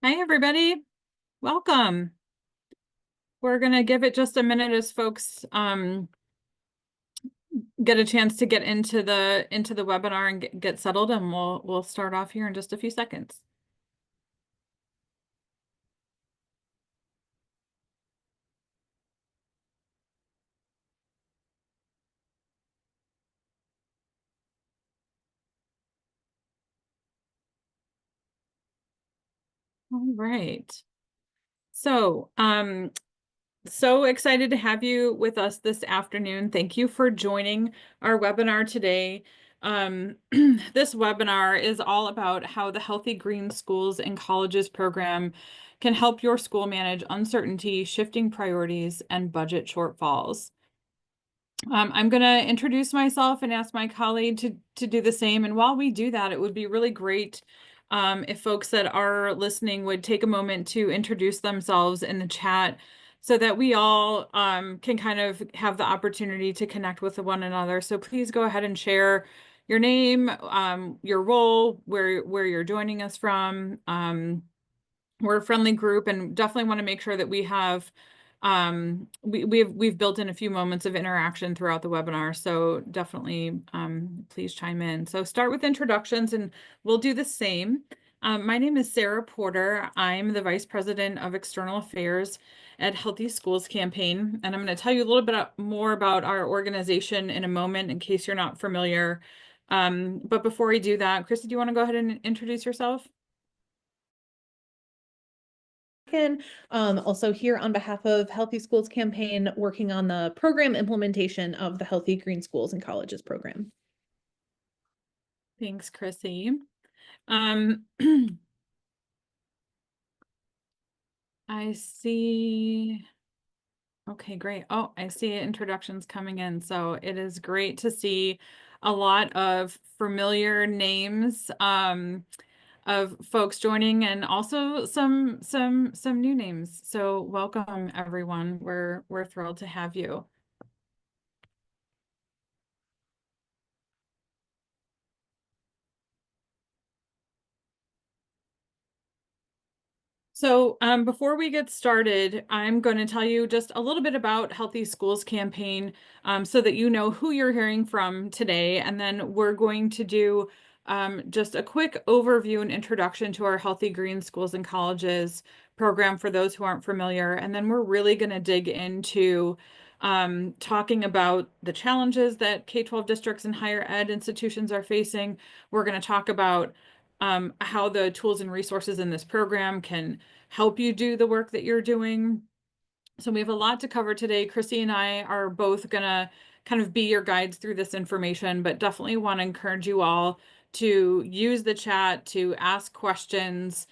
Hi, everybody. Welcome. We're going to give it just a minute as folks get a chance to get into the webinar and get settled, and we'll start off here in just a few seconds. All right. So, so excited to have you with us this afternoon. Thank you for joining our webinar today. This webinar is all about how the Healthy Green Schools and Colleges program can help your school manage uncertainty, shifting priorities, and budget shortfalls. I'm going to introduce myself and ask my colleague to do the same. And while we do that, it would be really great if folks that are listening would take a moment to introduce themselves in the chat so that we all can kind of have the opportunity to connect with one another. So please go ahead and share your name, your role, where you're joining us from. We're a friendly group and definitely want to make sure that we have we've built in a few moments of interaction throughout the webinar, so definitely please chime in. So start with introductions and we'll do the same. My name is Sarah Porter. I'm the Vice President of External Affairs at Healthy Schools Campaign, and I'm going to tell you a little bit more about our organization in a moment in case you're not familiar. But before we do that, Christy, do you want to go ahead and introduce yourself? Also here on behalf of Healthy Schools Campaign, working on the program implementation of the Healthy Green Schools and Colleges program. Thanks, Chrissy. I see. Okay, great. Oh, I see introductions coming in. So it is great to see a lot of familiar names of folks joining and also some new names. So welcome everyone. We're thrilled to have you. So before we get started, I'm going to tell you just a little bit about Healthy Schools Campaign so that you know who you're hearing from today. And then we're going to do just a quick overview and introduction to our Healthy Green Schools and Colleges program for those who aren't familiar. And then we're really going to dig into talking about the challenges that K-12 districts and higher ed institutions are facing. We're going to talk about how the tools and resources in this program can help you do the work that you're doing. So we have a lot to cover today. Chrissy and I are both gonna kind of be your guides through this information, but definitely want to encourage you all to use the chat to ask questions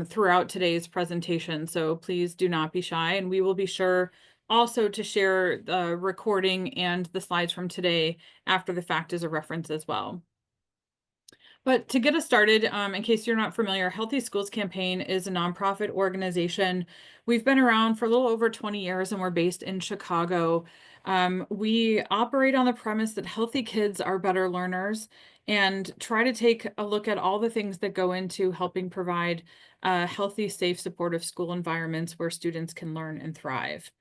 throughout today's presentation. So please do not be shy, and we will be sure also to share the recording and the slides from today after the fact as a reference as well. But to get us started, in case you're not familiar, Healthy Schools Campaign is a nonprofit organization. We've been around for a little over 20 years and we're based in Chicago. We operate on the premise that healthy kids are better learners and try to take a look at all the things that go into helping provide healthy, safe, supportive school environments where students can learn and thrive.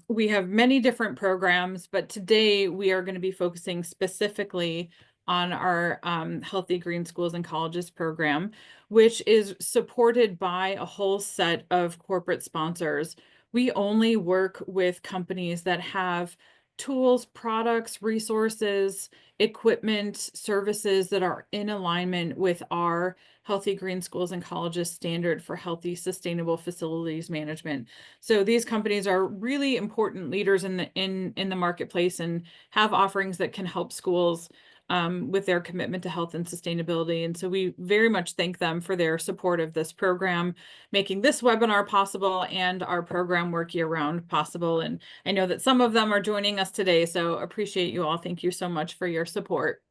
We have many different programs, but today we are going to be focusing specifically on our Healthy Green Schools and Colleges program, which is supported by a whole set of corporate sponsors. We only work with companies that have tools, products, resources, equipment, services that are in alignment with our Healthy Green Schools and Colleges standard for healthy, sustainable facilities management. So these companies are really important leaders in the marketplace and have offerings that can help schools with their commitment to health and sustainability. And so we very much thank them for their support of this program, making this webinar possible and our program work year-round possible. And I know that some of them are joining us today, so appreciate you all. Thank you so much for your support.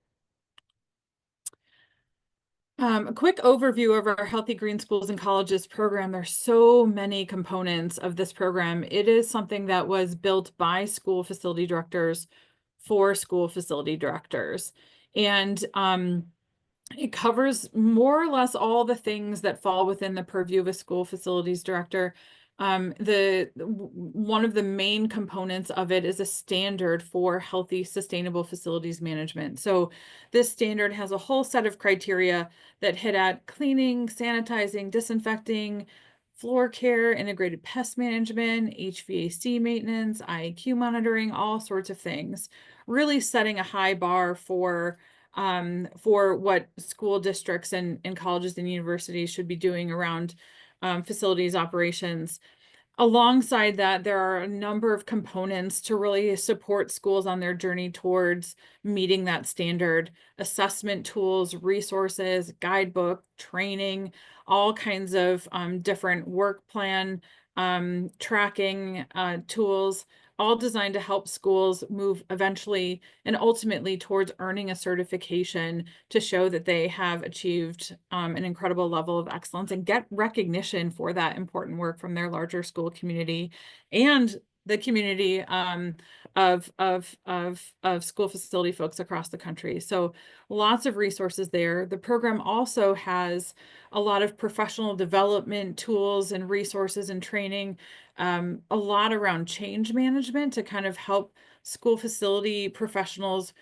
A quick overview of our Healthy Green Schools and Colleges program. There's so many components of this program. It is something that was built by school facility directors for school facility directors. And It covers more or less all the things that fall within the purview of a school facilities director. One of the main components of it is a standard for healthy, sustainable facilities management. So this standard has a whole set of criteria that hit at cleaning, sanitizing, disinfecting, floor care, integrated pest management, HVAC maintenance, IAQ monitoring, all sorts of things, really setting a high bar for what school districts and colleges and universities should be doing around facilities operations. Alongside that, there are a number of components to really support schools on their journey towards meeting that standard: assessment tools, resources, guidebook, training, all kinds of different work plan tracking tools, all designed to help schools move eventually and ultimately towards earning a certification to show that they have achieved an incredible level of excellence and get recognition for that important work from their larger school community and the community of school facility folks across the country. So lots of resources there. The program also has a lot of professional development tools and resources and training, a lot around change management to kind of help school facility professionals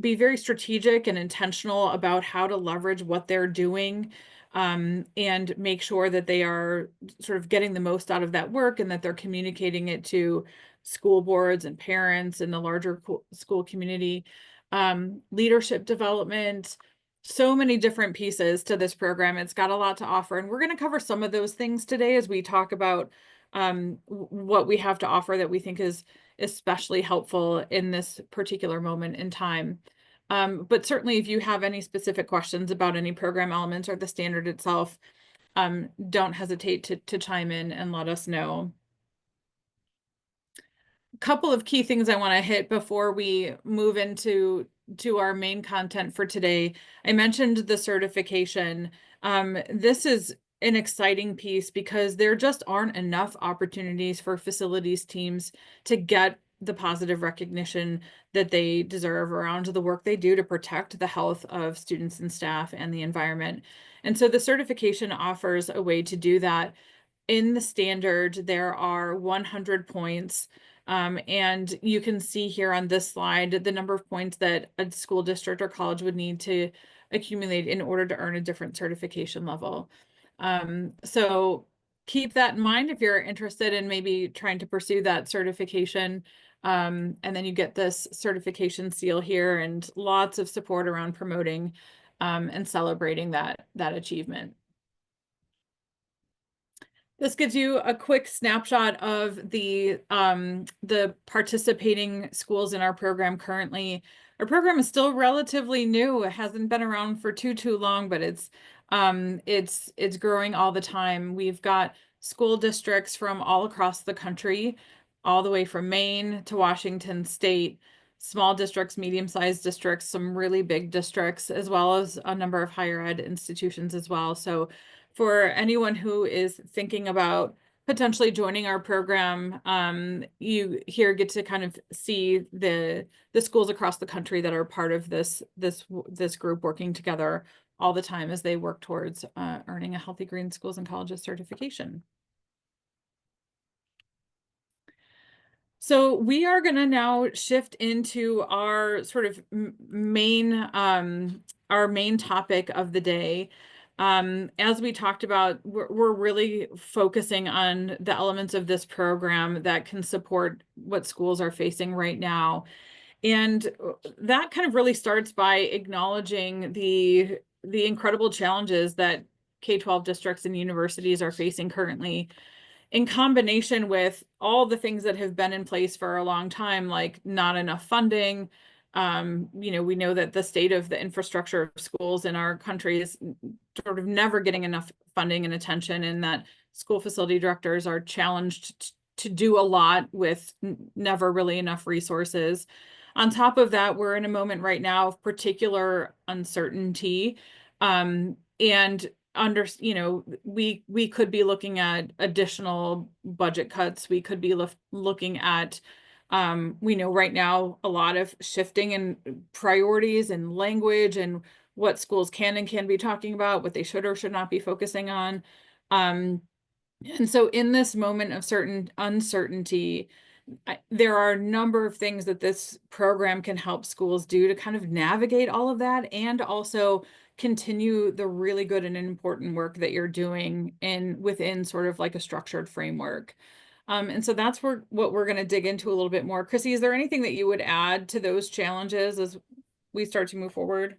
be very strategic and intentional about how to leverage what they're doing, and make sure that they are sort of getting the most out of that work and that they're communicating it to school boards and parents and the larger school community. Leadership development, so many different pieces to this program. It's got a lot to offer, and we're going to cover some of those things today as we talk about what we have to offer that we think is especially helpful in this particular moment in time. But certainly if you have any specific questions about any program elements or the standard itself, don't hesitate to chime in and let us know. Couple of key things I want to hit before we move into our main content for today. I mentioned the certification. This is an exciting piece because there just aren't enough opportunities for facilities teams to get the positive recognition that they deserve around the work they do to protect the health of students and staff and the environment. And so the certification offers a way to do that. In the standard, there are 100 points. And you can see here on this slide the number of points that a school district or college would need to accumulate in order to earn a different certification level. So keep that in mind if you're interested in maybe trying to pursue that certification. And then you get this certification seal here and lots of support around promoting and celebrating that achievement. This gives you a quick snapshot of the participating schools in our program currently. Our program is still relatively new. It hasn't been around for too long, but it's growing all the time. We've got school districts from all across the country, all the way from Maine to Washington State, small districts, medium-sized districts, some really big districts, as well as a number of higher ed institutions as well. So for anyone who is thinking about potentially joining our program, you here get to kind of see the schools across the country that are part of this group working together all the time as they work towards earning a Healthy Green Schools and Colleges certification. So we are going to now shift into our sort of main topic of the day. As we talked about, we're really focusing on the elements of this program that can support what schools are facing right now. And that kind of really starts by acknowledging the incredible challenges that K-12 districts and universities are facing currently, in combination with all the things that have been in place for a long time, like not enough funding. We know that the state of the infrastructure of schools in our country is sort of never getting enough funding and attention, and that school facility directors are challenged to do a lot with never really enough resources. On top of that, we're in a moment right now of particular uncertainty, and we could be looking at additional budget cuts. We could be looking at, we know right now a lot of shifting in priorities and language and what schools can and can be talking about, what they should or should not be focusing on. And so in this moment of certain uncertainty, there are a number of things that this program can help schools do to kind of navigate all of that and also continue the really good and important work that you're doing within sort of like a structured framework. And so that's what we're going to dig into a little bit more. Chrissy, is there anything that you would add to those challenges as we start to move forward?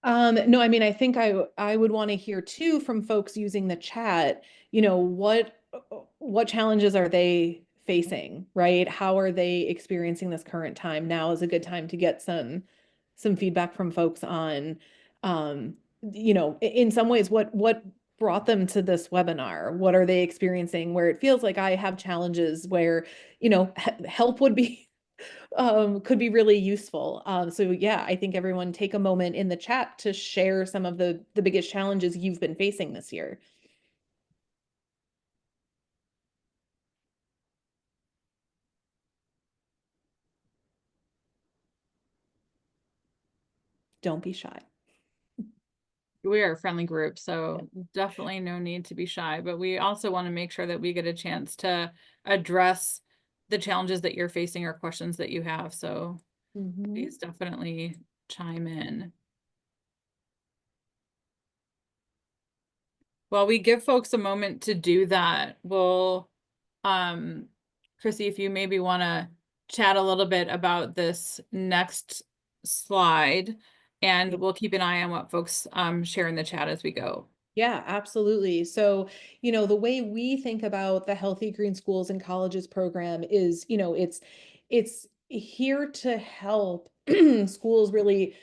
No, I mean, I think I would want to hear too from folks using the chat, what challenges are they facing, right? How are they experiencing this current time? Now is a good time to get some feedback from folks on, in some ways, what brought them to this webinar? What are they experiencing where it feels like I have challenges where, help would be could be really useful. So yeah, I think everyone take a moment in the chat to share some of the biggest challenges you've been facing this year. Don't be shy. We are a friendly group, so definitely no need to be shy, but we also want to make sure that we get a chance to address the challenges that you're facing or questions that you have. So please definitely chime in. While we give folks a moment to do that, um, Chrissy, if you maybe want to chat a little bit about this next slide, and we'll keep an eye on what folks share in the chat as we go. Yeah, absolutely. So, the way we think about the Healthy Green Schools and Colleges program is, it's here to help schools really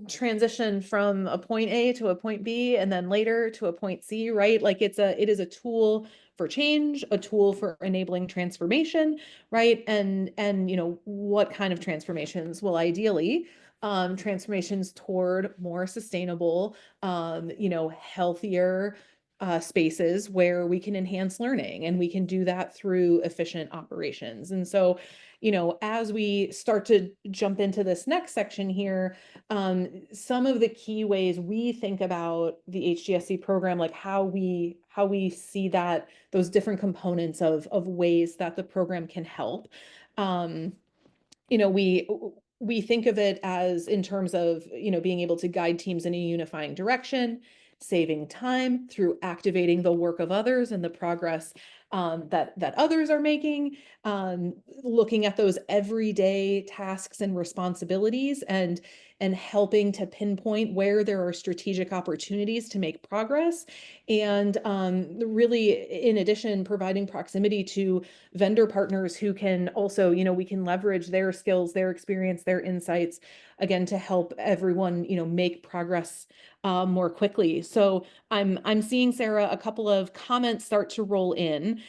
transition from a point A to a point B and then later to a point C, right? Like it is a tool for change, a tool for enabling transformation, right? And what kind of transformations? Well, ideally, transformations toward more sustainable, healthier spaces where we can enhance learning, and we can do that through efficient operations. And so, as we start to jump into this next section here, some of the key ways we think about the HGSC program, like how we see that those different components of ways that the program can help. Um, you know, we we think of it as in terms of, being able to guide teams in a unifying direction, saving time through activating the work of others and the progress that others are making, looking at those everyday tasks and responsibilities and helping to pinpoint where there are strategic opportunities to make progress. And really, in addition, providing proximity to vendor partners who can also, we can leverage their skills, their experience, their insights, again, to help everyone, make progress more quickly. So I'm seeing, Sarah, a couple of comments start to roll in.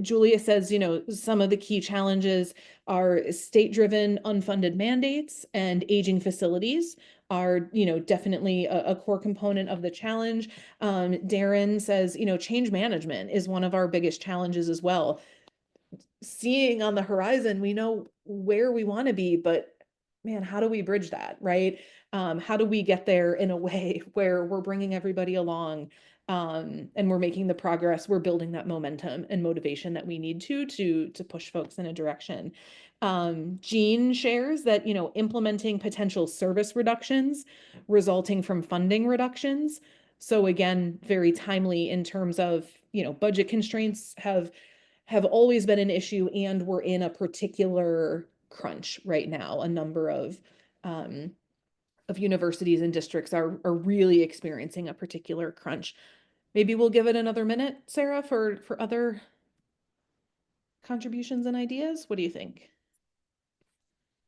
Julia says, some of the key challenges are state-driven unfunded mandates and aging facilities are, definitely a core component of the challenge. Darren says, change management is one of our biggest challenges as well. Seeing on the horizon, we know where we want to be, but man, how do we bridge that, right? How do we get there in a way where we're bringing everybody along, and we're making the progress, we're building that momentum and motivation that we need to push folks in a direction. Jean shares that, implementing potential service reductions resulting from funding reductions. So again, very timely in terms of, budget constraints have always been an issue, and we're in a particular crunch right now. A number of universities and districts are really experiencing a particular crunch. Maybe we'll give it another minute, Sarah, for other contributions and ideas. What do you think?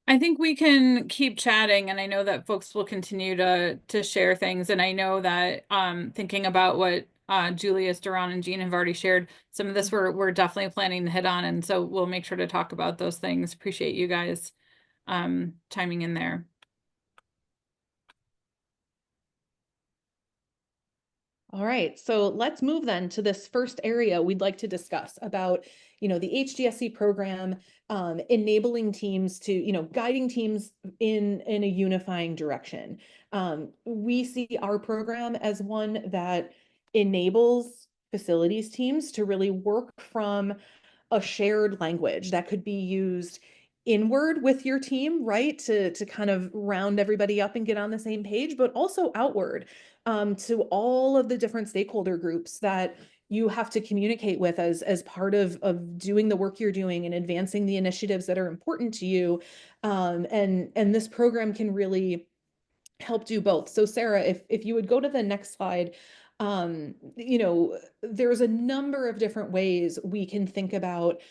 I think we can keep chatting, and I know that folks will continue to share things. And I know that thinking about what Julius, Duran, and Jean have already shared, some of this we're definitely planning to hit on, and so we'll make sure to talk about those things. Appreciate you guys chiming in there. All right, so let's move then to this first area we'd like to discuss about, the HGSC program, enabling teams to, guiding teams in a unifying direction. We see our program as one that enables facilities teams to really work from a shared language that could be used inward with your team, right? To kind of round everybody up and get on the same page, but also outward to all of the different stakeholder groups that you have to communicate with as part of doing the work you're doing and advancing the initiatives that are important to you. And this program can really help do both. So Sarah, if you would go to the next slide, there's a number of different ways we can think about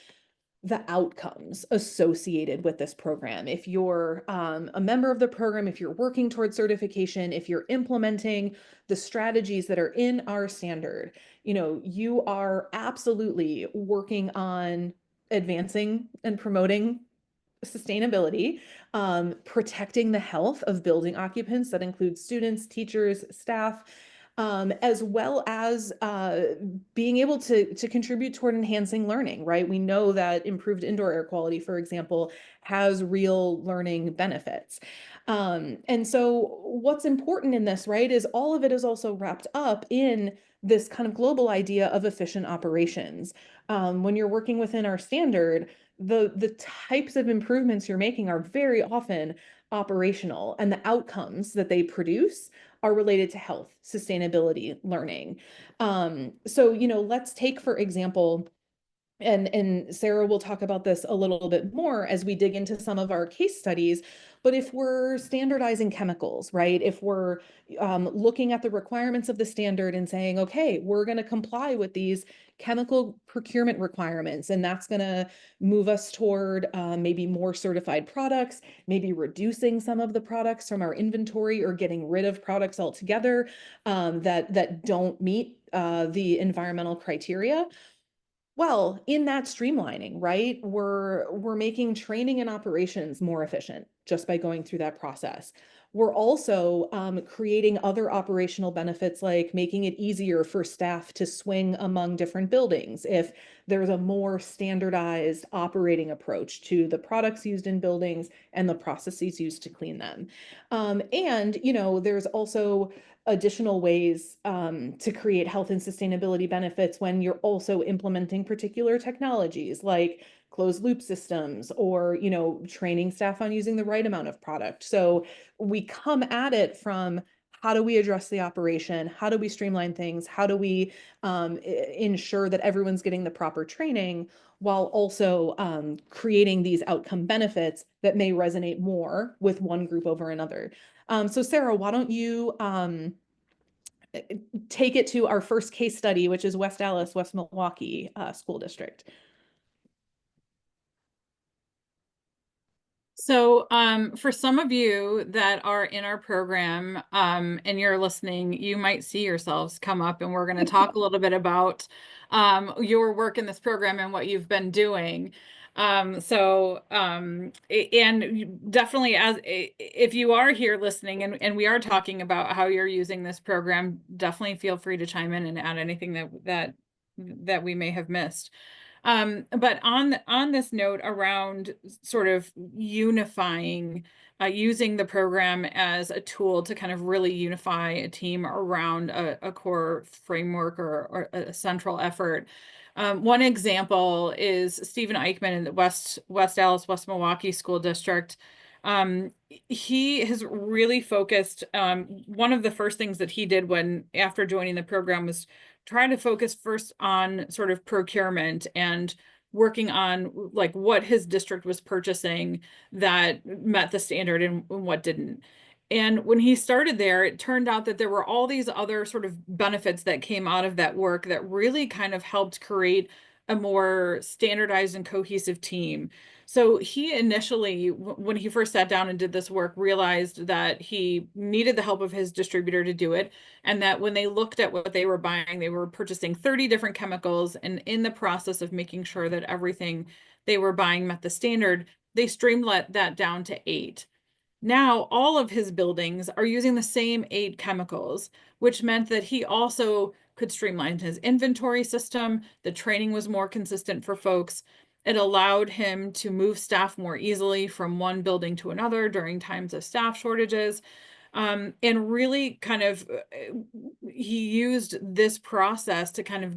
the outcomes associated with this program. If you're a member of the program, if you're working towards certification, if you're implementing the strategies that are in our standard, you are absolutely working on advancing and promoting sustainability, protecting the health of building occupants, that includes students, teachers, staff, as well as being able to contribute toward enhancing learning, right? We know that improved indoor air quality, for example, has real learning benefits. And so what's important in this, right, is all of it is also wrapped up in this kind of global idea of efficient operations. When you're working within our standard, the types of improvements you're making are very often operational, and the outcomes that they produce are related to health, sustainability, learning. So, let's take, for example, and Sarah will talk about this a little bit more as we dig into some of our case studies. But if we're standardizing chemicals, right? If we're looking at the requirements of the standard and saying, okay, we're going to comply with these chemical procurement requirements, and that's going to move us toward maybe more certified products, maybe reducing some of the products from our inventory or getting rid of products altogether that don't meet the environmental criteria. Well, in that streamlining, right, we're making training and operations more efficient just by going through that process. We're also creating other operational benefits, like making it easier for staff to swing among different buildings if there's a more standardized operating approach to the products used in buildings and the processes used to clean them. And, there's also additional ways to create health and sustainability benefits when you're also implementing particular technologies like closed loop systems or training staff on using the right amount of product. So we come at it from, how do we address the operation, how do we streamline things, how do we ensure that everyone's getting the proper training, while also creating these outcome benefits that may resonate more with one group over another. So Sarah, why don't you take it to our first case study, which is West Allis, West Milwaukee School District. So, for some of you that are in our program, and you're listening, you might see yourselves come up, and we're going to talk a little bit about your work in this program and what you've been doing. And definitely, if you are here listening and we are talking about how you're using this program, definitely feel free to chime in and add anything that we may have missed. But on this note around sort of unifying, using the program as a tool to kind of really unify a team around a core framework or a central effort. One example is Stephen Eichmann in the West Allis, West Milwaukee School District. He has really focused, one of the first things that he did after joining the program was trying to focus first on sort of procurement and working on like what his district was purchasing that met the standard and what didn't. And when he started there, it turned out that there were all these other sort of benefits that came out of that work that really kind of helped create a more standardized and cohesive team. So he initially, when he first sat down and did this work, realized that he needed the help of his distributor to do it. And that when they looked at what they were buying, they were purchasing 30 different chemicals. And in the process of making sure that everything they were buying met the standard, they streamlined that down to 8. Now all of his buildings are using the same 8 chemicals, which meant that he also could streamline his inventory system. The training was more consistent for folks. It allowed him to move staff more easily from one building to another during times of staff shortages. And really kind of, he used this process to kind of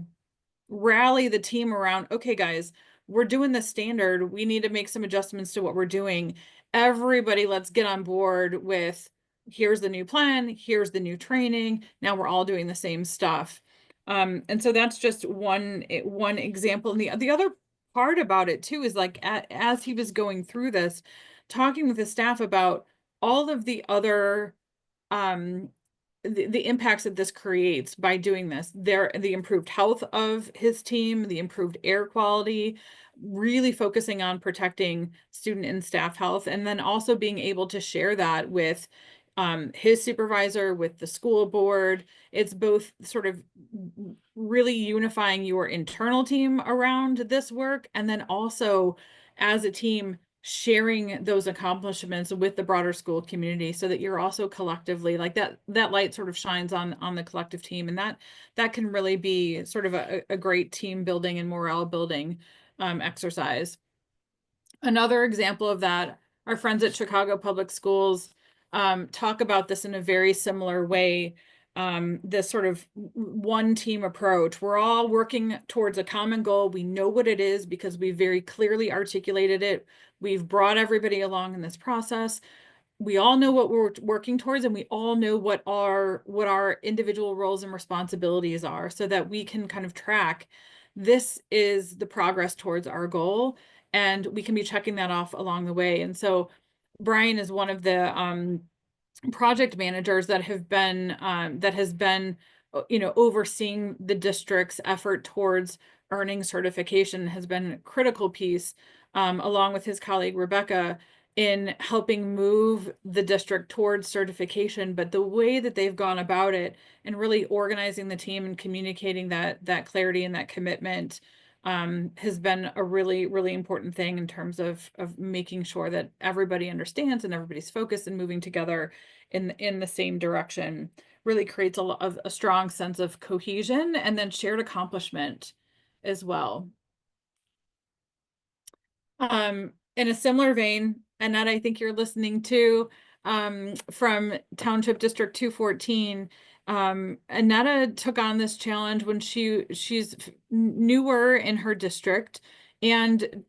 rally the team around, okay, guys, we're doing the standard. We need to make some adjustments to what we're doing. Everybody, let's get on board with here's the new plan, here's the new training. Now we're all doing the same stuff. And so that's just one example. And the other part about it too is like as he was going through this, talking with the staff about all of the other um the impacts that this creates by doing this. The improved health of his team, the improved air quality, really focusing on protecting student and staff health, and then also being able to share that with his supervisor, with the school board. It's both sort of really unifying your internal team around this work, and then also as a team sharing those accomplishments with the broader school community so that you're also collectively like that light sort of shines on the collective team, and that can really be sort of a great team building and morale building exercise. Another example of that, our friends at Chicago Public Schools talk about this in a very similar way. This sort of one team approach. We're all working towards a common goal. We know what it is because we very clearly articulated it. We've brought everybody along in this process. We all know what we're working towards, and we all know what our individual roles and responsibilities are, so that we can kind of track this is the progress towards our goal, and we can be checking that off along the way. And so Brian is one of the project managers that has been overseeing the district's effort towards earning certification, has been a critical piece, along with his colleague Rebecca, in helping move the district towards certification. But the way that they've gone about it and really organizing the team and communicating that clarity and that commitment has been a really, really important thing in terms of making sure that everybody understands and everybody's focused and moving together in the same direction. Really creates a strong sense of cohesion and then shared accomplishment as well. In a similar vein, Annette, I think you're listening to from Township District 214. Annetta took on this challenge when she's newer in her district and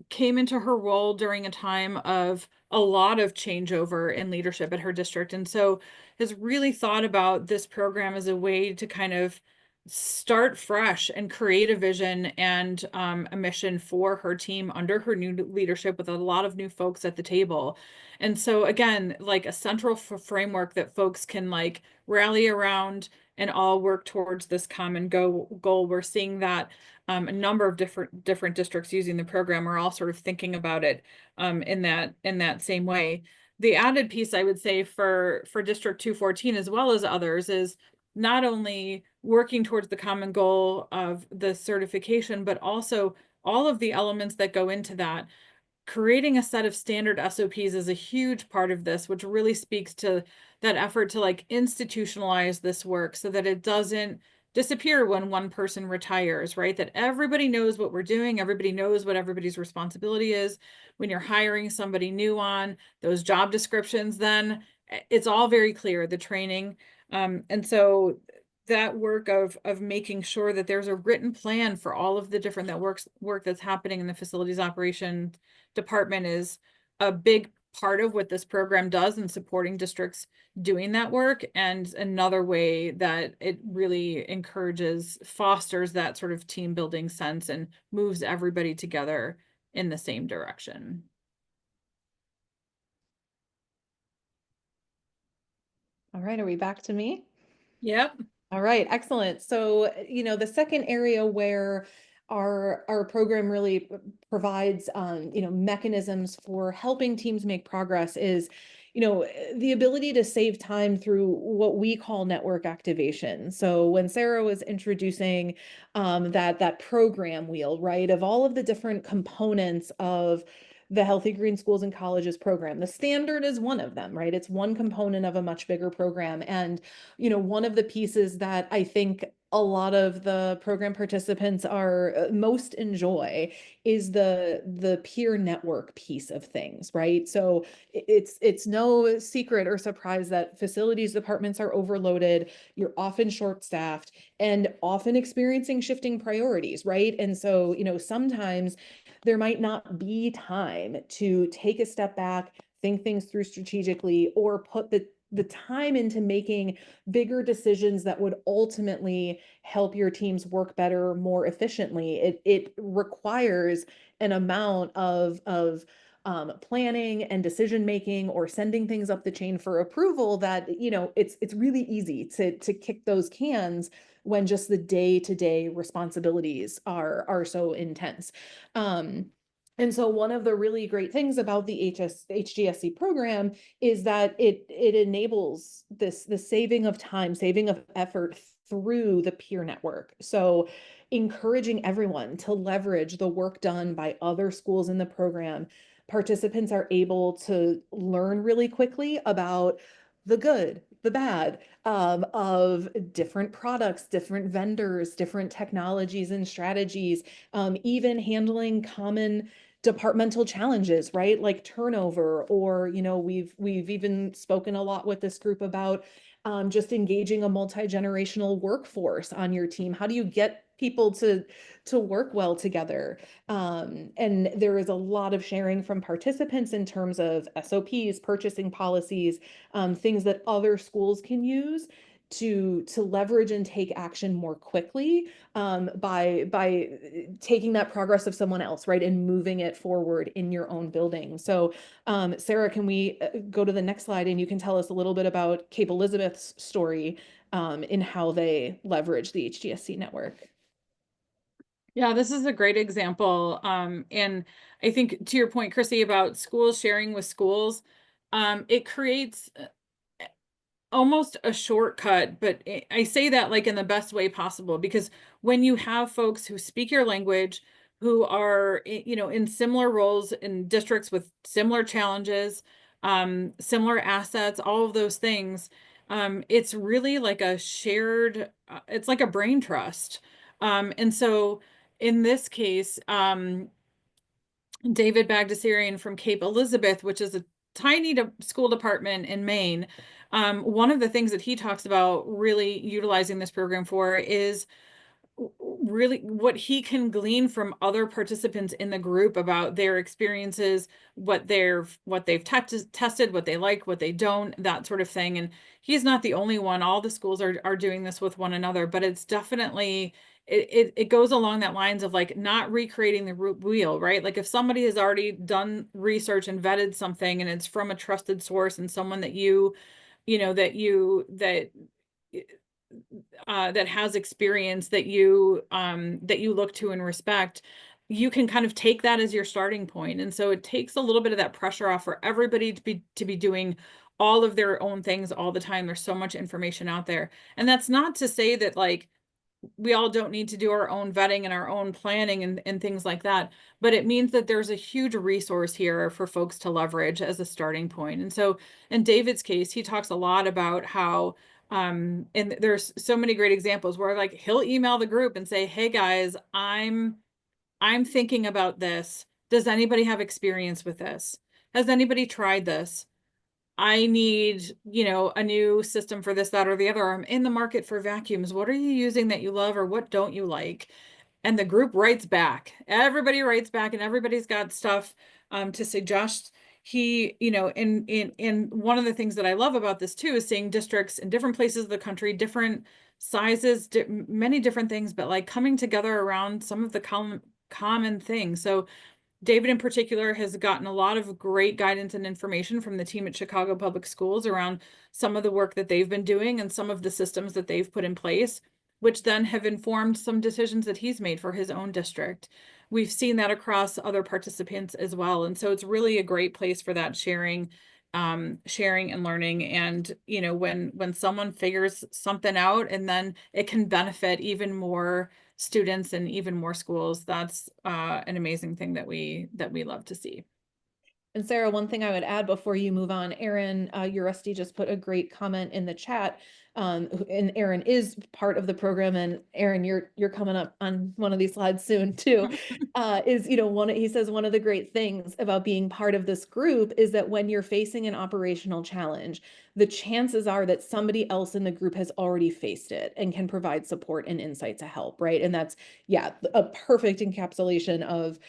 came into her role during a time of a lot of changeover in leadership at her district, and so has really thought about this program as a way to kind of start fresh and create a vision and a mission for her team under her new leadership with a lot of new folks at the table. And so again, like a central framework that folks can like rally around and all work towards this common goal. We're seeing that a number of different districts using the program are all sort of thinking about it in that same way. The added piece I would say for District 214 as well as others is not only working towards the common goal of the certification, but also all of the elements that go into that. Creating a set of standard SOPs is a huge part of this, which really speaks to that effort to like institutionalize this work so that it doesn't disappear when one person retires, right? That everybody knows what we're doing, everybody knows what everybody's responsibility is. When you're hiring somebody new on those job descriptions, then it's all very clear, the training. And so that work of making sure that there's a written plan for all of the different work that's happening in the facilities operation department is a big part of what this program does in supporting districts doing that work, and another way that it really fosters that sort of team building sense and moves everybody together in the same direction. All right, are we back to me? Yep. All right, excellent. So, the second area where our program really provides, mechanisms for helping teams make progress is, the ability to save time through what we call network activation. So when Sarah was introducing that program wheel, right, of all of the different components of the Healthy Green Schools and Colleges program. The standard is one of them, right? It's one component of a much bigger program. And, one of the pieces that I think a lot of the program participants are most enjoy is the peer network piece of things, right? So it's no secret or surprise that facilities departments are overloaded. You're often short staffed and often experiencing shifting priorities, right? And so, sometimes there might not be time to take a step back, think things through strategically, or put the time into making bigger decisions that would ultimately help your teams work better, more efficiently. It requires an amount of planning and decision making, or sending things up the chain for approval, that it's really easy to kick those cans when just the day-to-day responsibilities are so intense. Um, and so one of the really great things about the HGSC program is that it enables the saving of time, saving of effort through the peer network. So encouraging everyone to leverage the work done by other schools in the program. Participants are able to learn really quickly about the good, the bad, of different products, different vendors, different technologies and strategies, even handling common departmental challenges, right? Like turnover, or we've even spoken a lot with this group about just engaging a multi-generational workforce on your team. How do you get people to work well together? And there is a lot of sharing from participants in terms of SOPs, purchasing policies, things that other schools can use to leverage and take action more quickly, by taking that progress of someone else, right, and moving it forward in your own building. So, Sarah, can we go to the next slide, and you can tell us a little bit about Cape Elizabeth's story, in how they leverage the HGSC network? Yeah, this is a great example. And I think to your point, Chrissy, about schools sharing with schools, it creates almost a shortcut, but I say that like in the best way possible, because when you have folks who speak your language, who are, in similar roles in districts with similar challenges, similar assets, all of those things, it's really like a shared, it's like a brain trust. And so in this case, David Bagdasarian from Cape Elizabeth, which is a tiny school department in Maine. One of the things that he talks about really utilizing this program for is really what he can glean from other participants in the group about their experiences, what they've tested, what they like, what they don't, that sort of thing. And he's not the only one. All the schools are doing this with one another, but it's definitely it goes along that lines of like not recreating the wheel, right? Like if somebody has already done research and vetted something and it's from a trusted source and someone that that has experience that you look to and respect, you can kind of take that as your starting point. And so it takes a little bit of that pressure off for everybody to be doing all of their own things all the time. There's so much information out there. And that's not to say that like we all don't need to do our own vetting and our own planning and things like that. But it means that there's a huge resource here for folks to leverage as a starting point. And so in David's case, he talks a lot about how, and there's so many great examples where like he'll email the group and say, hey guys, I'm thinking about this. Does anybody have experience with this? Has anybody tried this? I need, a new system for this, that, or the other. I'm in the market for vacuums. What are you using that you love or what don't you like? And the group writes back. Everybody writes back and everybody's got stuff to suggest. And one of the things that I love about this too is seeing districts in different places of the country, different sizes, many different things, but like coming together around some of the common things. So David in particular has gotten a lot of great guidance and information from the team at Chicago Public Schools around some of the work that they've been doing and some of the systems that they've put in place, which then have informed some decisions that he's made for his own district. We've seen that across other participants as well. And so it's really a great place for that sharing and learning. And, when someone figures something out and then it can benefit even more students and even more schools, that's an amazing thing that we love to see. And Sarah, one thing I would add before you move on, Aaron, Uresti just put a great comment in the chat. And Aaron is part of the program, and Aaron, you're coming up on one of these slides soon too. Is he says one of the great things about being part of this group is that when you're facing an operational challenge, the chances are that somebody else in the group has already faced it and can provide support and insight to help, right? And that's, yeah, a perfect encapsulation of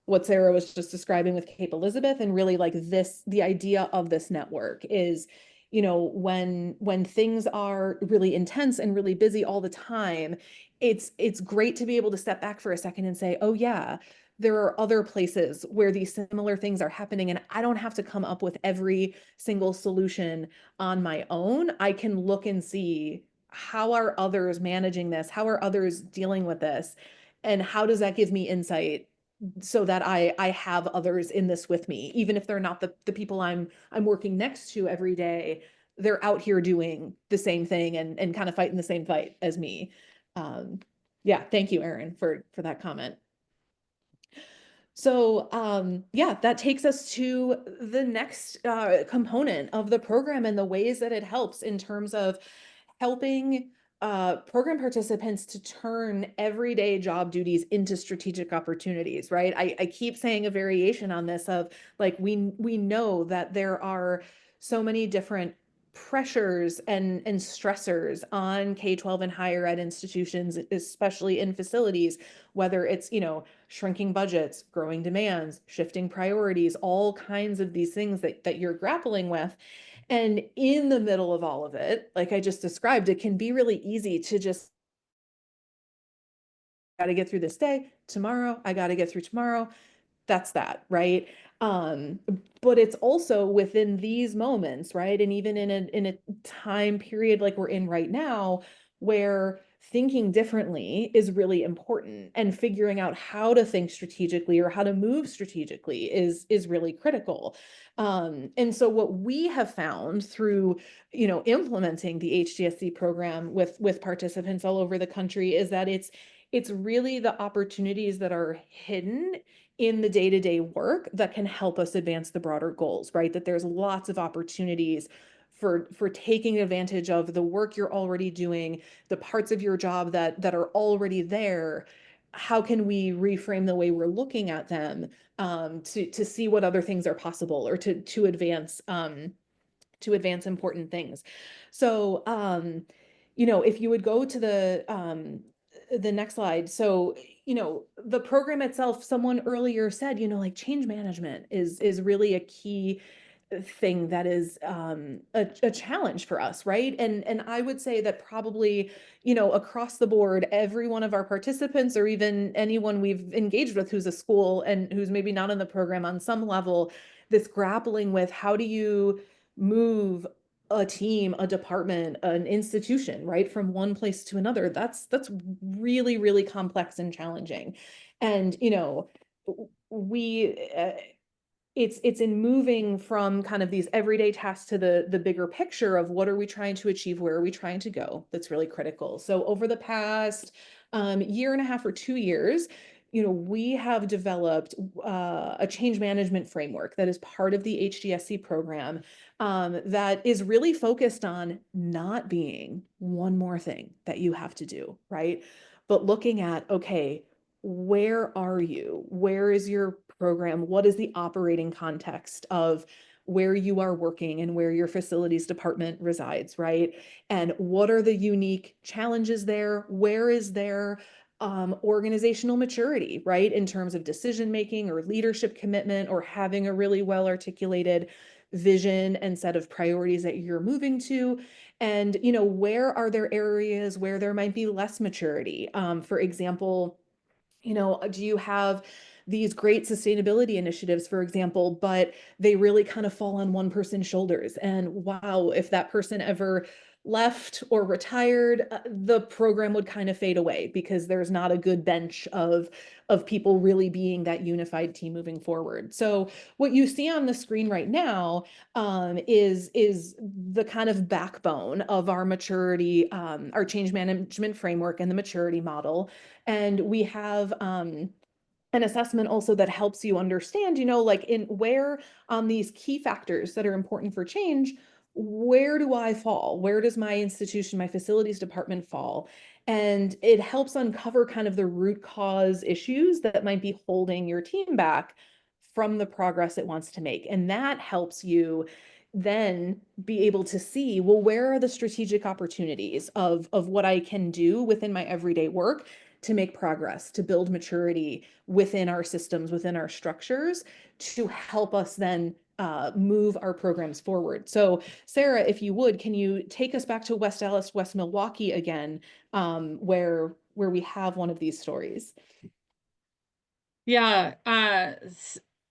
what Sarah was just describing with Cape Elizabeth, and really like this, the idea of this network is, when things are really intense and really busy all the time, it's great to be able to step back for a second and say, oh yeah, there are other places where these similar things are happening, and I don't have to come up with every single solution on my own. I can look and see, how are others managing this? How are others dealing with this? And how does that give me insight so that I have others in this with me, even if they're not the people I'm working next to every day. They're out here doing the same thing and kind of fighting the same fight as me. Um, yeah, thank you, Erin, for that comment. So yeah, that takes us to the next component of the program and the ways that it helps in terms of helping program participants to turn everyday job duties into strategic opportunities, right? I keep saying a variation on this of like, we know that there are so many different pressures and stressors on K-12 and higher ed institutions, especially in facilities, whether it's, shrinking budgets, growing demands, shifting priorities, all kinds of these things that you're grappling with. And in the middle of all of it, like I just described, it can be really easy to just, got to get through this day, tomorrow, I got to get through tomorrow. That's that, right? Um, but it's also within these moments, right? And even in a time period like we're in right now, where thinking differently is really important, and figuring out how to think strategically or how to move strategically is really critical. And so what we have found through, implementing the HGSC program with participants all over the country is that it's really the opportunities that are hidden in the day-to-day work that can help us advance the broader goals, right? That there's lots of opportunities for taking advantage of the work you're already doing, the parts of your job that are already there. How can we reframe the way we're looking at them, to see what other things are possible, or to advance important things. So, if you would go to the next slide. So, the program itself, someone earlier said, like change management is really a key thing that is a challenge for us, right? And I would say that probably, across the board, every one of our participants, or even anyone we've engaged with who's a school and who's maybe not in the program on some level, this grappling with, how do you move a team, a department, an institution, right, from one place to another? That's really, really complex and challenging. And, we it's in moving from kind of these everyday tasks to the bigger picture of, what are we trying to achieve? Where are we trying to go? That's really critical. So over the past year and a half or 2 years, we have developed a change management framework that is part of the HGSC program, that is really focused on not being one more thing that you have to do, right? But looking at, okay, where are you? Where is your program? What is the operating context of where you are working and where your facilities department resides, right? And what are the unique challenges there? Where is there organizational maturity, right? In terms of decision making or leadership commitment, or having a really well articulated vision and set of priorities that you're moving to. And, where are there areas where there might be less maturity? For example, do you have these great sustainability initiatives, for example, but they really kind of fall on one person's shoulders? And wow, if that person ever left or retired, the program would kind of fade away, because there's not a good bench of people really being that unified team moving forward. So what you see on the screen right now is the kind of backbone of our maturity, our change management framework and the maturity model. And we have an assessment also that helps you understand, like in where on these key factors that are important for change, where do I fall? Where does my institution, my facilities department fall? And it helps uncover kind of the root cause issues that might be holding your team back from the progress it wants to make. And that helps you then be able to see, well, where are the strategic opportunities of what I can do within my everyday work to make progress, to build maturity within our systems, within our structures, to help us then move our programs forward. So, Sarah, if you would, can you take us back to West Allis, West Milwaukee again, where we have one of these stories? Yeah,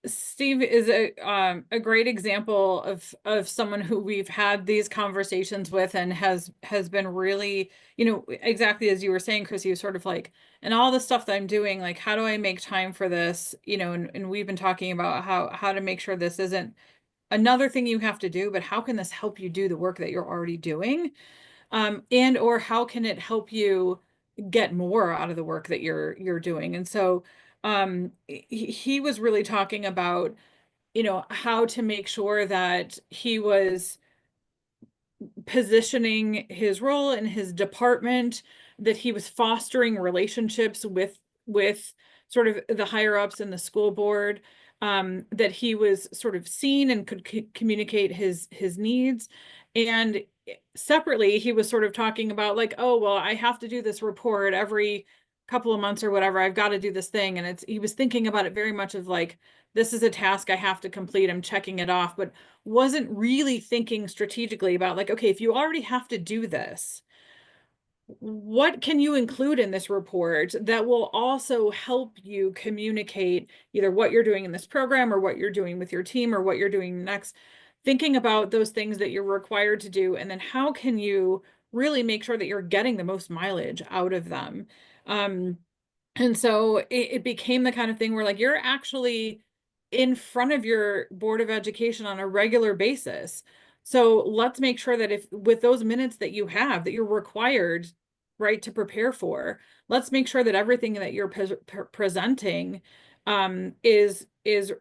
Steve is a great example of someone who we've had these conversations with and has been really, exactly as you were saying, Chris, you sort of like, and all the stuff that I'm doing, like, how do I make time for this? And we've been talking about how to make sure this isn't another thing you have to do, but how can this help you do the work that you're already doing? And or how can it help you get more out of the work that you're doing? And so he was really talking about, how to make sure that he was positioning his role in his department, that he was fostering relationships with sort of the higher ups in the school board, that he was sort of seen and could communicate his needs. And separately, he was sort of talking about like, oh, well, I have to do this report every couple of months or whatever. I've got to do this thing. And he was thinking about it very much of like, this is a task I have to complete. I'm checking it off, but wasn't really thinking strategically about like, okay, if you already have to do this, what can you include in this report that will also help you communicate either what you're doing in this program or what you're doing with your team or what you're doing next, thinking about those things that you're required to do, and then how can you really make sure that you're getting the most mileage out of them. And so it became the kind of thing where like you're actually in front of your Board of Education on a regular basis. So let's make sure that if with those minutes that you have that you're required, right, to prepare for, let's make sure that everything that you're presenting is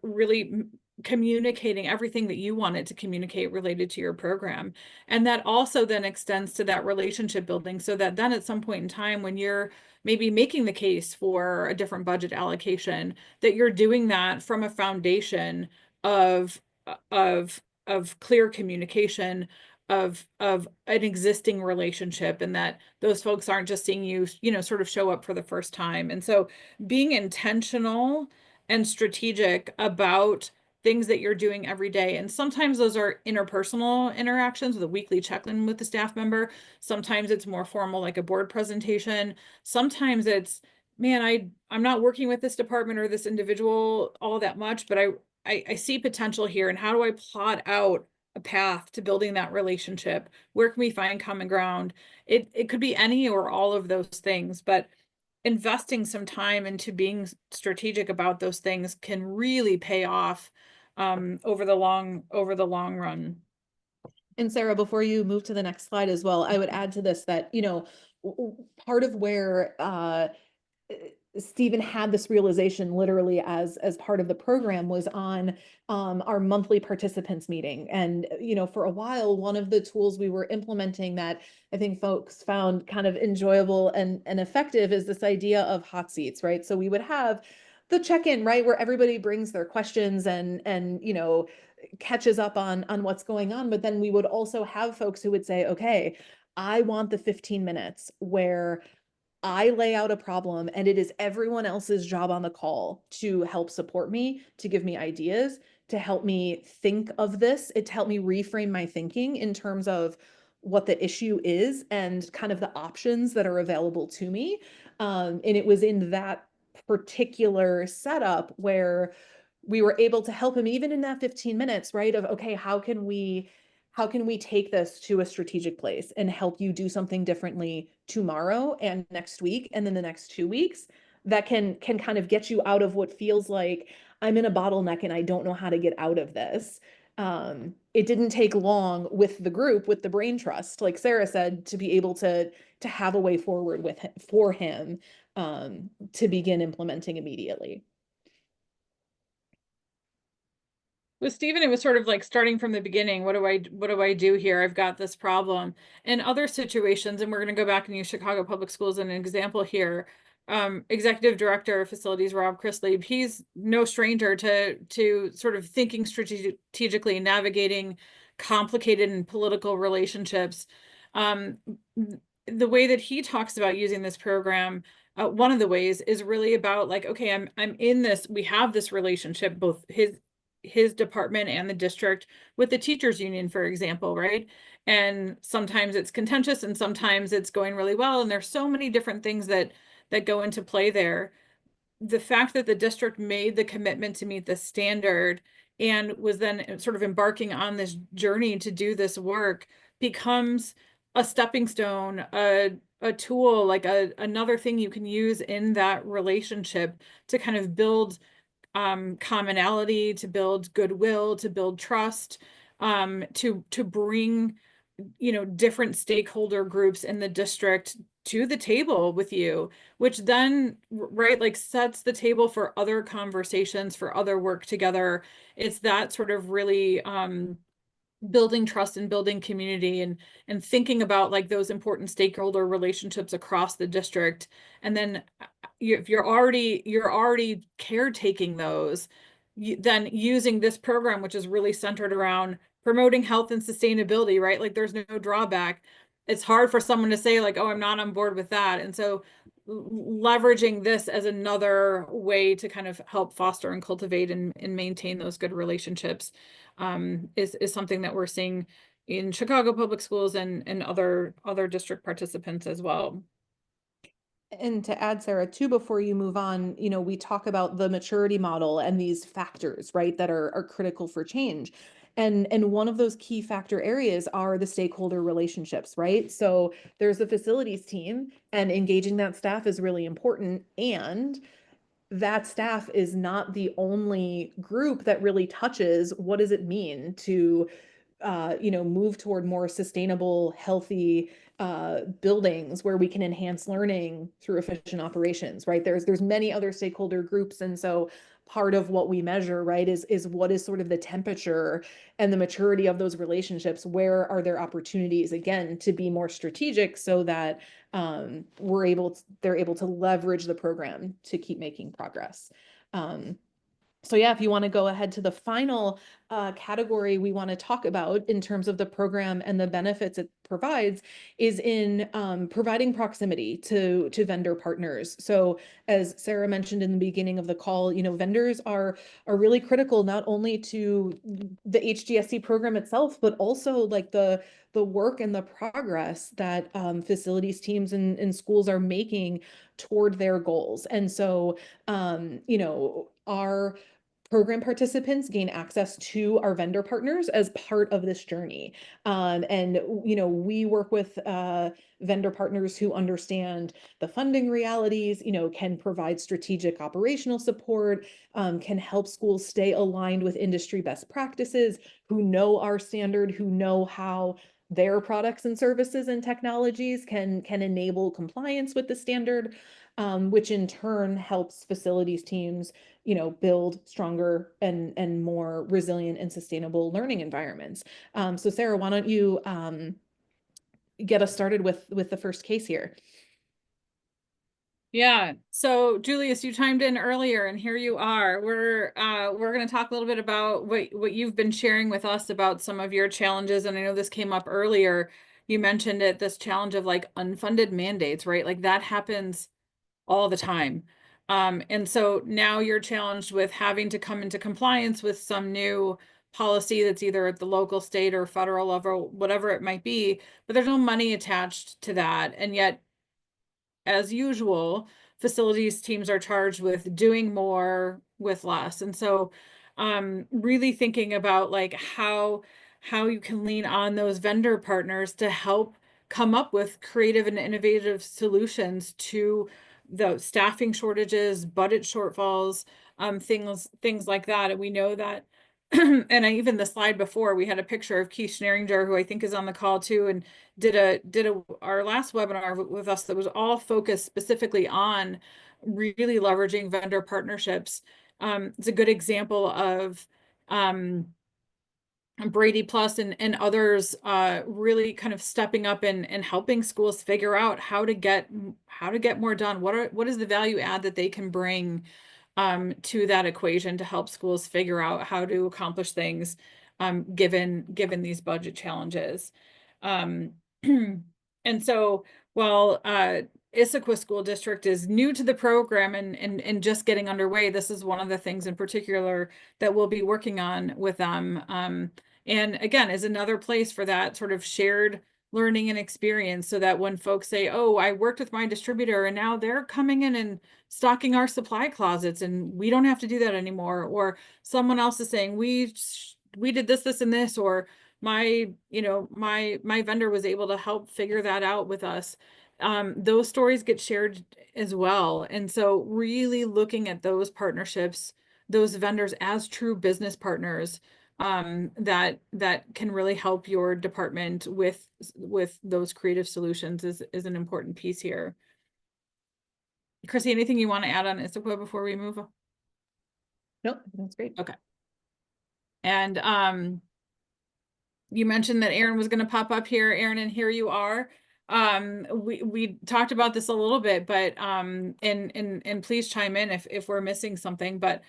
really communicating everything that you wanted to communicate related to your program. And that also then extends to that relationship building so that then at some point in time when you're maybe making the case for a different budget allocation, that you're doing that from a foundation of of clear communication of an existing relationship, and that those folks aren't just seeing you, sort of show up for the first time. And so being intentional and strategic about things that you're doing every day. And sometimes those are interpersonal interactions with a weekly check-in with the staff member. Sometimes it's more formal, like a board presentation. Sometimes it's, man, I'm not working with this department or this individual all that much, but I see potential here. And how do I plot out a path to building that relationship? Where can we find common ground? It could be any or all of those things, but investing some time into being strategic about those things can really pay off over the long run. And Sarah, before you move to the next slide as well, I would add to this that, part of where Stephen had this realization literally as part of the program was on our monthly participants meeting. And, for a while, one of the tools we were implementing that I think folks found kind of enjoyable and effective is this idea of hot seats, right? So we would have the check-in, right, where everybody brings their questions and catches up on what's going on. But then we would also have folks who would say, okay, I want the 15 minutes where I lay out a problem and it is everyone else's job on the call to help support me, to give me ideas, to help me think of this, to help me reframe my thinking in terms of what the issue is and kind of the options that are available to me. And it was in that particular setup where we were able to help him even in that 15 minutes, right? Of, okay, how can we take this to a strategic place and help you do something differently tomorrow and next week and then the next 2 weeks that can kind of get you out of what feels like I'm in a bottleneck and I don't know how to get out of this. It didn't take long with the group, with the brain trust, like Sarah said, to be able to have a way forward with him, for him to begin implementing immediately. With Stephen, it was sort of like starting from the beginning. What do I do here? I've got this problem. In other situations, and we're going to go back and use Chicago Public Schools as an example here. Executive Director of Facilities Rob Chrisley, he's no stranger to sort of thinking strategically, navigating complicated and political relationships. Um, the way that he talks about using this program, one of the ways is really about like, okay, I'm in this, we have this relationship, both his department and the district with the teachers union, for example, right? And sometimes it's contentious and sometimes it's going really well. And there's so many different things that go into play there. The fact that the district made the commitment to meet the standard and was then sort of embarking on this journey to do this work becomes a stepping stone, a tool, like another thing you can use in that relationship to kind of build commonality, to build goodwill, to build trust, to bring, different stakeholder groups in the district to the table with you, which then, right, like sets the table for other conversations, for other work together. It's that sort of really building trust and building community and thinking about like those important stakeholder relationships across the district. And then if you're already caretaking those, then using this program, which is really centered around promoting health and sustainability, right? Like there's no drawback. It's hard for someone to say like, oh, I'm not on board with that. And so leveraging this as another way to kind of help foster and cultivate and maintain those good relationships is something that we're seeing in Chicago Public Schools and other district participants as well. And to add, Sarah, too, before you move on, we talk about the maturity model and these factors, right, that are critical for change. And one of those key factor areas are the stakeholder relationships, right? So there's the facilities team, and engaging that staff is really important. And that staff is not the only group that really touches what does it mean to move toward more sustainable, healthy buildings where we can enhance learning through efficient operations, right? There's many other stakeholder groups, and so part of what we measure, right, is what is sort of the temperature and the maturity of those relationships. Where are there opportunities again to be more strategic so that they're able to leverage the program to keep making progress. So yeah, if you want to go ahead to the final category we want to talk about in terms of the program and the benefits it provides is in providing proximity to vendor partners. So as Sarah mentioned in the beginning of the call, vendors are really critical not only to the HGSC program itself, but also like the work and the progress that facilities teams and schools are making toward their goals. And so, our program participants gain access to our vendor partners as part of this journey. And, we work with vendor partners who understand the funding realities, can provide strategic operational support, can help schools stay aligned with industry best practices, who know our standard, who know how their products and services and technologies can enable compliance with the standard, which in turn helps facilities teams build stronger and more resilient and sustainable learning environments. So Sarah, why don't you get us started with the first case here? Yeah. So Julius, you chimed in earlier and here you are. We're going to talk a little bit about what you've been sharing with us about some of your challenges. And I know this came up earlier. You mentioned it, this challenge of like unfunded mandates, right? Like that happens all the time. And so now you're challenged with having to come into compliance with some new policy that's either at the local, state, or federal level, whatever it might be, but there's no money attached to that. And yet, as usual, facilities teams are charged with doing more with less. And so really thinking about like how you can lean on those vendor partners to help come up with creative and innovative solutions to the staffing shortages, budget shortfalls, things like that. And we know that and even the slide before, we had a picture of Keith Schneringer, who I think is on the call too, and did our last webinar with us that was all focused specifically on really leveraging vendor partnerships. It's a good example of Brady Plus and others really kind of stepping up and helping schools figure out how to get more done. What is the value add that they can bring to that equation to help schools figure out how to accomplish things given these budget challenges. Um, and so while Issaquah School District is new to the program and just getting underway, this is one of the things in particular that we'll be working on with them. And again, is another place for that sort of shared learning and experience, so that when folks say, oh, I worked with my distributor and now they're coming in and stocking our supply closets and we don't have to do that anymore, or someone else is saying we did this and this, or my my vendor was able to help figure that out with us. Those stories get shared as well. And so really looking at those partnerships, those vendors as true business partners, that can really help your department with those creative solutions is an important piece here. Chrissy, anything you want to add on Issaquah before we move on? Nope, that's great. Okay. And you mentioned that Aaron was going to pop up here, Aaron, and here you are. We talked about this a little bit, but and please chime in if we're missing something. But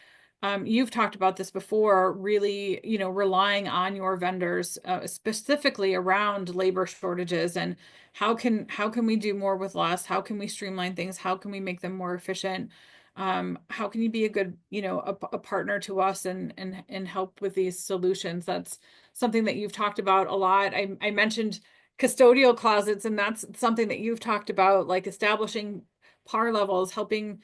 you've talked about this before, really, relying on your vendors, specifically around labor shortages, and how can we do more with less? How can we streamline things? How can we make them more efficient? How can you be a good, a partner to us and help with these solutions? That's something that you've talked about a lot. I mentioned custodial closets, and that's something that you've talked about, like establishing par levels, helping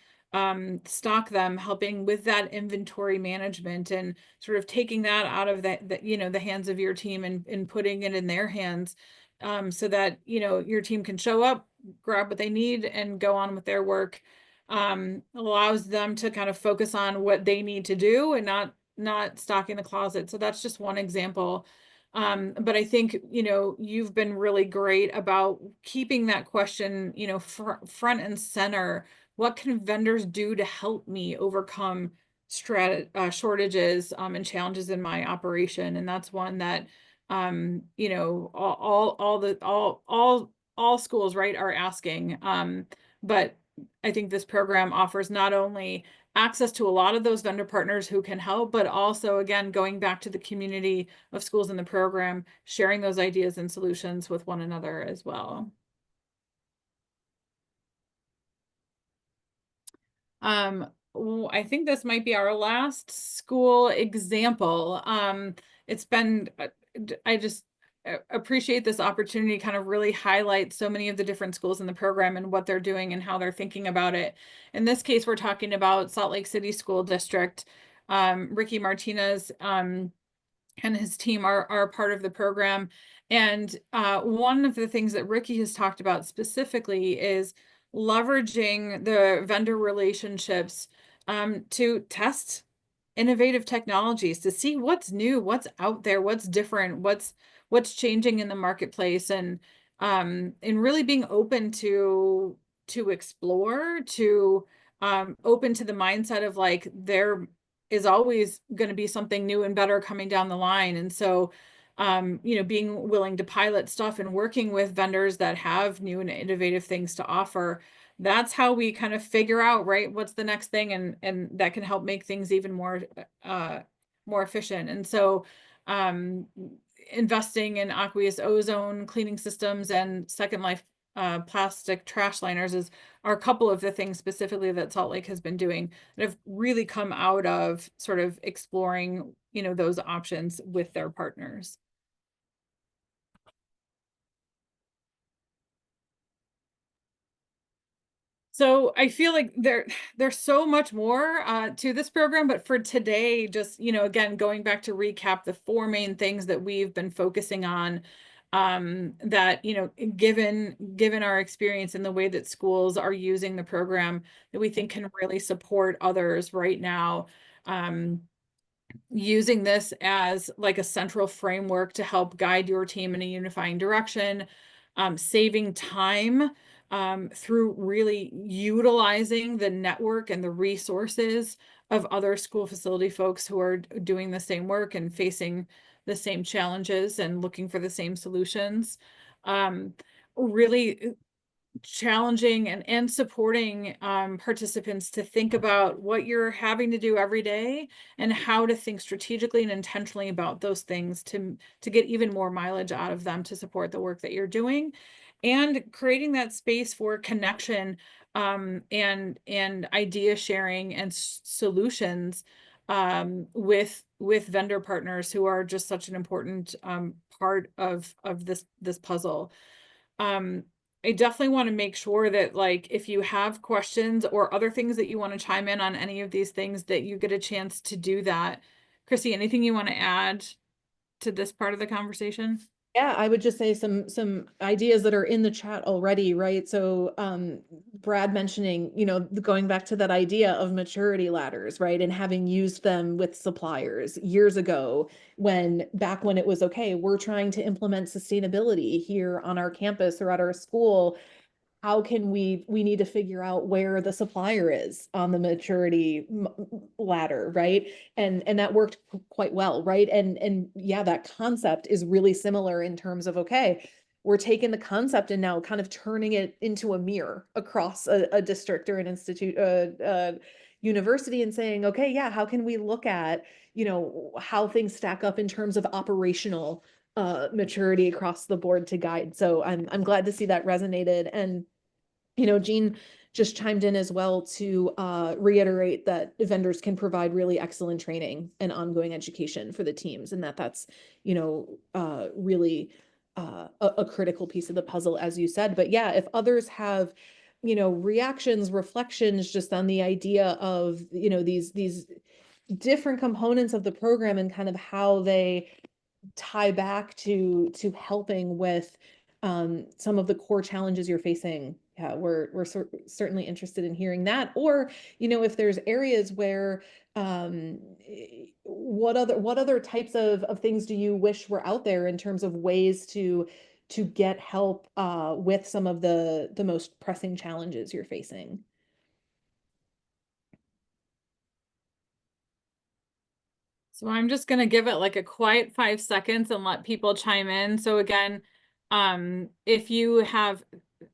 stock them, helping with that inventory management, and sort of taking that out of the hands of your team and putting it in their hands, so that your team can show up, grab what they need, and go on with their work. Allows them to kind of focus on what they need to do and not stocking the closet. So that's just one example. But I think, you've been really great about keeping that question, front and center. What can vendors do to help me overcome shortages and challenges in my operation? And that's one that, all schools, right, are asking. But I think this program offers not only access to a lot of those vendor partners who can help, but also, again, going back to the community of schools in the program, sharing those ideas and solutions with one another as well. I think this might be our last school example. It's been, I just appreciate this opportunity to kind of really highlight so many of the different schools in the program and what they're doing and how they're thinking about it. In this case, we're talking about Salt Lake City School District. Ricky Martinez and his team are part of the program. And one of the things that Ricky has talked about specifically is leveraging the vendor relationships to test innovative technologies, to see what's new, what's out there, what's different, what's changing in the marketplace, and really being open to explore, to open to the mindset of, like, there is always going to be something new and better coming down the line. And so being willing to pilot stuff and working with vendors that have new and innovative things to offer, that's how we kind of figure out, right, what's the next thing, and that can help make things even more efficient. And so investing in aqueous ozone cleaning systems and Second Life plastic trash liners are a couple of the things specifically that Salt Lake has been doing that have really come out of sort of exploring, those options with their partners. So I feel like there's so much more to this program, but for today, just, again, going back to recap the four main things that we've been focusing on, that, given our experience in the way that schools are using the program, that we think can really support others right now. Using this as like a central framework to help guide your team in a unifying direction, saving time through really utilizing the network and the resources of other school facility folks who are doing the same work and facing the same challenges and looking for the same solutions. Really challenging and supporting participants to think about what you're having to do every day and how to think strategically and intentionally about those things to get even more mileage out of them to support the work that you're doing, and creating that space for connection and idea sharing and solutions with vendor partners who are just such an important part of this puzzle. um I definitely want to make sure that, like, if you have questions or other things that you want to chime in on any of these things, that you get a chance to do that. Chrissy, anything you want to add to this part of the conversation? Yeah, I would just say some ideas that are in the chat already, right? So Brad mentioning, going back to that idea of maturity ladders, right? And having used them with suppliers years ago, back when it was okay, we're trying to implement sustainability here on our campus or at our school. How can we need to figure out where the supplier is on the maturity ladder, right? And that worked quite well, right? And yeah, that concept is really similar in terms of, okay, we're taking the concept and now kind of turning it into a mirror across a district or an institute, university, and saying, okay, yeah, how can we look at, how things stack up in terms of operational maturity across the board to guide. So I'm glad to see that resonated. And Jean just chimed in as well to reiterate that vendors can provide really excellent training and ongoing education for the teams, and that's really a critical piece of the puzzle, as you said. But yeah, if others have reactions, reflections just on the idea of these different components of the program and kind of how they tie back to helping with some of the core challenges you're facing. Yeah, we're certainly interested in hearing that. Or, if there's areas where what other types of things do you wish were out there in terms of ways to get help with some of the most pressing challenges you're facing? So I'm just going to give it like a quiet 5 seconds and let people chime in. So again, if you have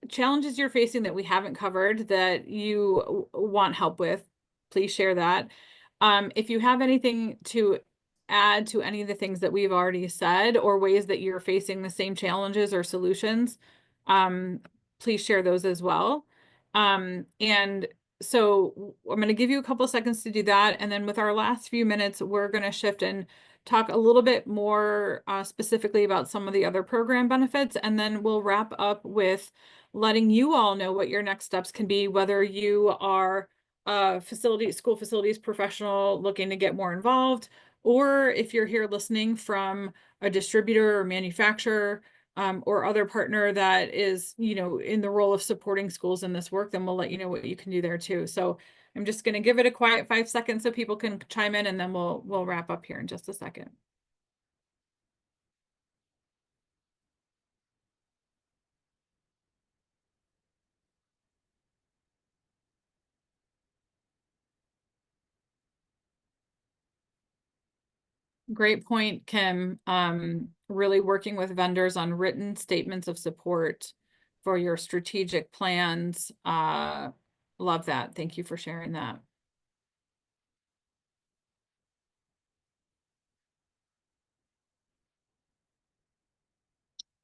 challenges you're facing that we haven't covered that you want help with, please share that. If you have anything to add to any of the things that we've already said, or ways that you're facing the same challenges or solutions, please share those as well. And so I'm going to give you a couple of seconds to do that. And then with our last few minutes, we're going to shift and talk a little bit more specifically about some of the other program benefits. And then we'll wrap up with letting you all know what your next steps can be, whether you are a school facilities professional looking to get more involved, or if you're here listening from a distributor or manufacturer or other partner that is, in the role of supporting schools in this work, then we'll let you know what you can do there too. So I'm just going to give it a quiet 5 seconds so people can chime in, and then we'll wrap up here in just a second. Great point, Kim. Really working with vendors on written statements of support for your strategic plans. Love that. Thank you for sharing that.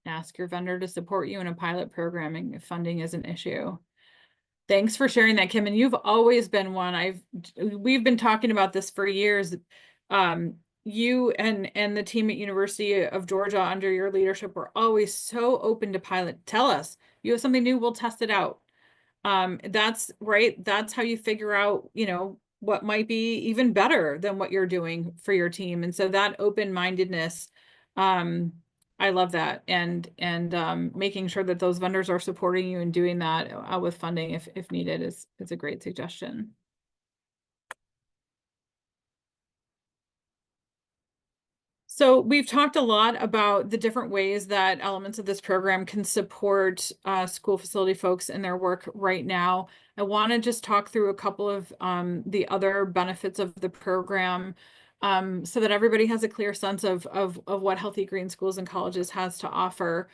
Ask your vendor to support you in a pilot programming if funding is an issue. Thanks for sharing that, Kim. And you've always been one. We've been talking about this for years. You and the team at University of Georgia under your leadership were always so open to pilot. Tell us, you have something new, we'll test it out. That's right. That's how you figure out, what might be even better than what you're doing for your team. And so that open-mindedness, I love that. And making sure that those vendors are supporting you and doing that with funding if needed is a great suggestion. So we've talked a lot about the different ways that elements of this program can support school facility folks in their work right now. I want to just talk through a couple of the other benefits of the program, so that everybody has a clear sense of what Healthy Green Schools and Colleges has to offer.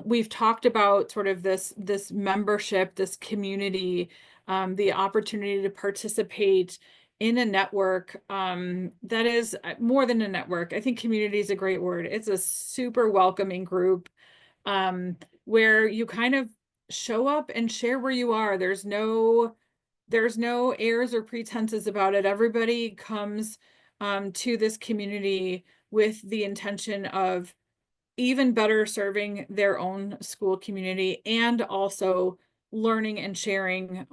We've talked about sort of this membership, this community, the opportunity to participate in a network that is more than a network. I think community is a great word. It's a super welcoming group, where you kind of show up and share where you are. There's no airs or pretenses about it. Everybody comes to this community with the intention of even better serving their own school community and also learning and sharing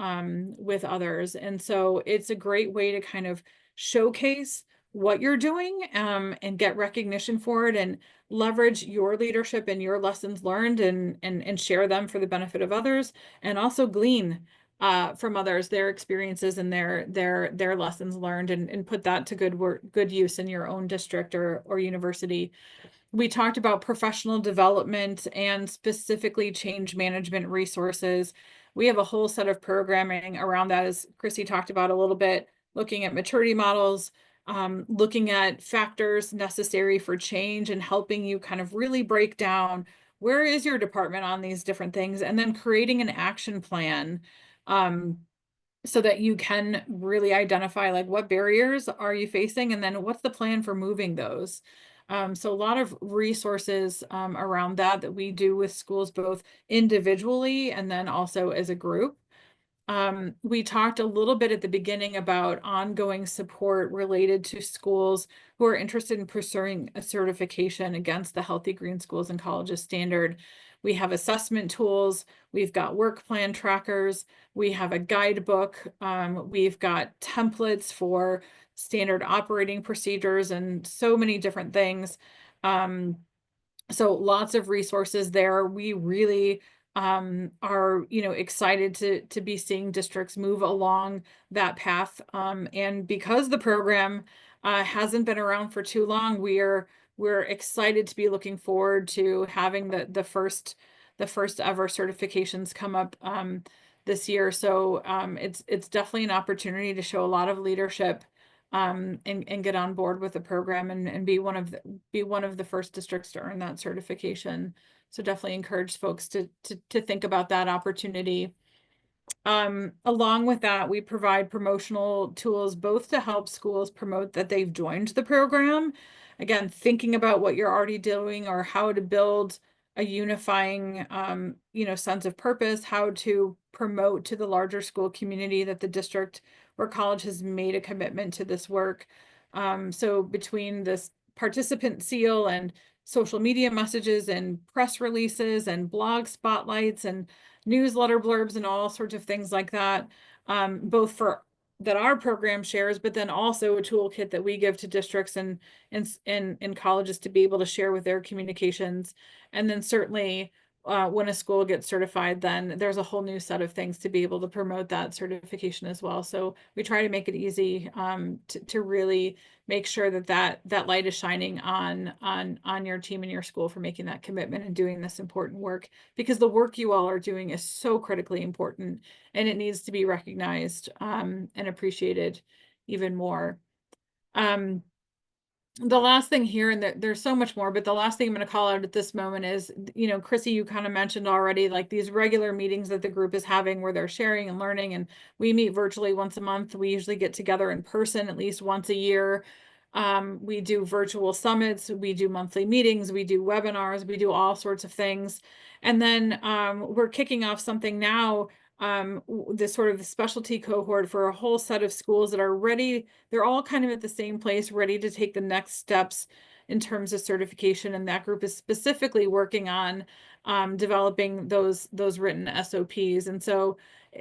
with others. And so it's a great way to kind of showcase what you're doing, and get recognition for it, and leverage your leadership and your lessons learned, and share them for the benefit of others, and also glean from others their experiences and their lessons learned, and put that to good use in your own district or university. We talked about professional development and specifically change management resources. We have a whole set of programming around that, as Chrissy talked about a little bit, looking at maturity models, looking at factors necessary for change, and helping you kind of really break down where is your department on these different things, and then creating an action plan, um, so that you can really identify like what barriers are you facing, and then what's the plan for moving those. So a lot of resources around that we do with schools, both individually and then also as a group. We talked a little bit at the beginning about ongoing support related to schools who are interested in pursuing a certification against the Healthy Green Schools and Colleges standard. We have assessment tools, we've got work plan trackers, we have a guidebook, we've got templates for standard operating procedures, and so many different things. So lots of resources there. We really are, excited to be seeing districts move along that path. And because the program hasn't been around for too long, we're excited to be looking forward to having the first ever certifications come up this year. So it's definitely an opportunity to show a lot of leadership, and get on board with the program, and be one of the first districts to earn that certification. So definitely encourage folks to think about that opportunity. Along with that, we provide promotional tools both to help schools promote that they've joined the program. Again, thinking about what you're already doing, or how to build a unifying, sense of purpose, how to promote to the larger school community that the district or college has made a commitment to this work. So between this participant seal and social media messages and press releases and blog spotlights and newsletter blurbs and all sorts of things like that, both for that our program shares, but then also a toolkit that we give to districts and colleges to be able to share with their communications. And then certainly when a school gets certified, then there's a whole new set of things to be able to promote that certification as well. So we try to make it easy to really make sure that light is shining on your team and your school for making that commitment and doing this important work, because the work you all are doing is so critically important, and it needs to be recognized and appreciated even more. The last thing here, and there's so much more, but the last thing I'm going to call out at this moment is, Chrissy, you kind of mentioned already, like these regular meetings that the group is having where they're sharing and learning, and we meet virtually once a month. We usually get together in person at least once a year. We do virtual summits, we do monthly meetings, we do webinars, we do all sorts of things. And then we're kicking off something now, this sort of specialty cohort for a whole set of schools that are ready. They're all kind of at the same place, ready to take the next steps in terms of certification. And that group is specifically working on developing those written SOPs. And so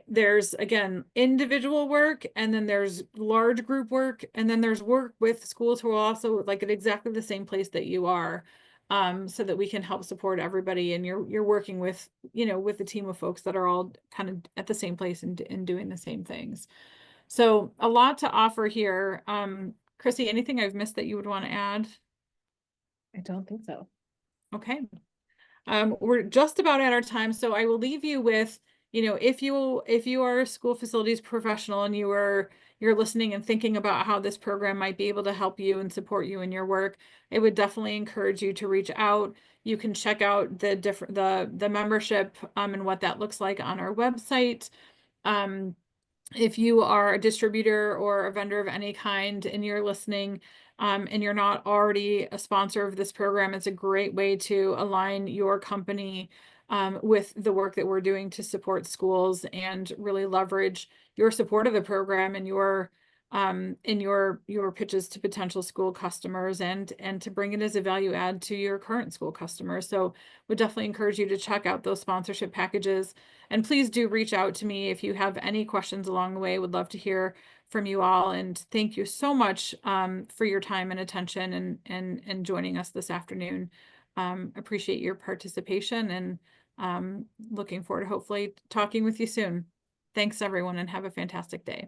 there's, again, individual work, and then there's large group work, and then there's work with schools who are also like at exactly the same place that you are, so that we can help support everybody. And you're working with, with a team of folks that are all kind of at the same place and doing the same things. So a lot to offer here. Chrissy, anything I've missed that you would want to add? I don't think so. Okay. We're just about at our time, so I will leave you with, if you are a school facilities professional and you're listening and thinking about how this program might be able to help you and support you in your work, I would definitely encourage you to reach out. You can check out the membership and what that looks like on our website. Um, if you are a distributor or a vendor of any kind and you're listening, and you're not already a sponsor of this program, it's a great way to align your company with the work that we're doing to support schools and really leverage your support of the program and your pitches to potential school customers and to bring it as a value add to your current school customers. So would definitely encourage you to check out those sponsorship packages. And please do reach out to me if you have any questions along the way. Would love to hear from you all. And thank you so much for your time and attention and joining us this afternoon. Appreciate your participation and looking forward to hopefully talking with you soon. Thanks, everyone, and have a fantastic day.